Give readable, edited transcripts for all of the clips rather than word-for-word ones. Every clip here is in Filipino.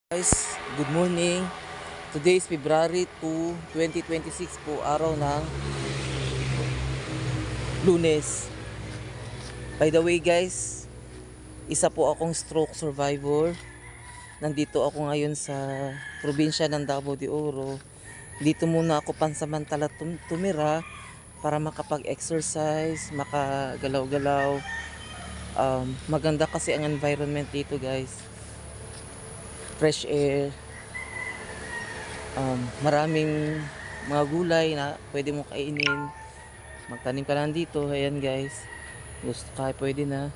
Guys, good morning. Today is February 2, 2026 po, araw ng Lunes. By the way guys, isa po akong stroke survivor. Nandito ako ngayon sa probinsya ng Davao de Oro. Dito muna ako pansamantala tumira para makapag-exercise, makagalaw-galaw. Maganda kasi ang environment dito guys. Fresh air. Maraming mga gulay na pwede mo kainin. Magtanim ka lang dito. Ayan guys, gusto ka, pwede na.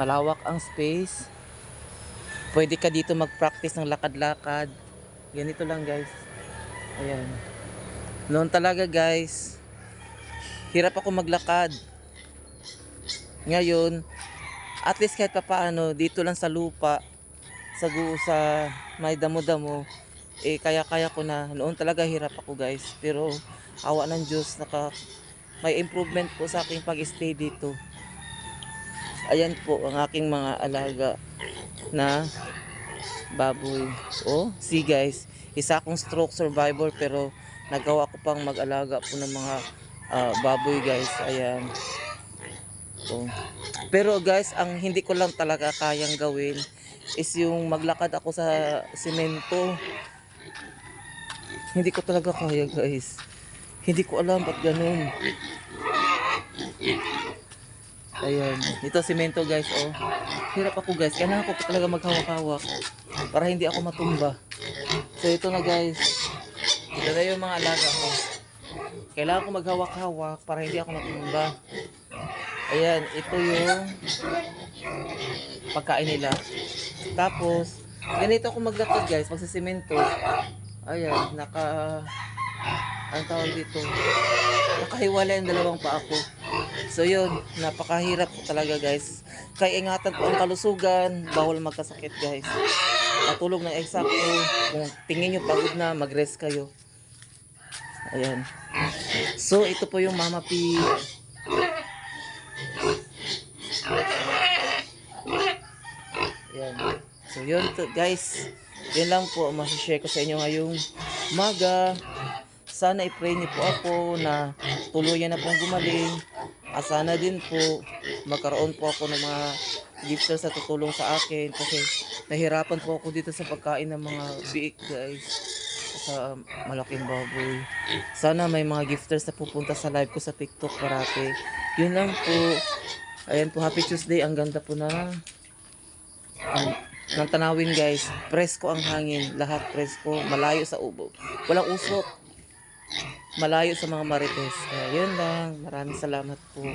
Malawak ang space. Pwede ka dito mag-practice ng lakad-lakad. Ganito lang guys. Ayan. Noon talaga guys, hirap ako maglakad. Ngayon, at least kahit papaano, dito lang sa lupa, sa may damo-damo, kaya ko na. Noon talaga hirap ako guys, pero awa ng Diyos, may improvement po sa aking pag-stay dito. Ayan po ang aking mga alaga na baboy. See guys, isa akong stroke survivor pero nagawa ko pang mag-alaga po ng mga baboy guys. Ayan. Pero guys, ang hindi ko lang talaga kayang gawin is yung maglakad ako sa simento. Hindi ko talaga kaya guys. Hindi ko alam ba't ganun. Ayan, ito simento guys. Hirap ako guys, kailangan ko talaga maghawak-hawak para hindi ako matumba. So ito na guys, ito na yung mga alaga ko. Kailangan ko maghawak-hawak para hindi ako matumba. Ayan, ito yung pagkain nila. Tapos, ganito ako maglakad guys, pag sa simento. Ayan, ang tawag dito, nakahiwalay ang dalawang paa ko. So yun, napakahirap talaga guys. Kaya ingatan po ang kalusugan, bawal magkasakit guys. Matulog ng eksakto. Kung tingin nyo pagod na, mag-rest kayo. Ayan. So ito po yung Mama P. Ayan. So yun guys, yun lang po ang masishare ko sa inyo ngayong umaga. Sana i-pray niyo po ako na tuluyan na pong gumaling. Sana din po magkaroon po ako ng mga gifters na tutulong sa akin kasi nahirapan po ako dito sa pagkain ng mga biik guys, sa malaking baboy. Sana may mga gifters na pupunta sa live ko sa TikTok parati. Yun lang po. Ayan po, happy Tuesday. Ang ganda po ng tanawin guys. Presko ang hangin, lahat presko, malayo sa ubo, walang usok, malayo sa mga marites. Kaya yun lang, maraming salamat po.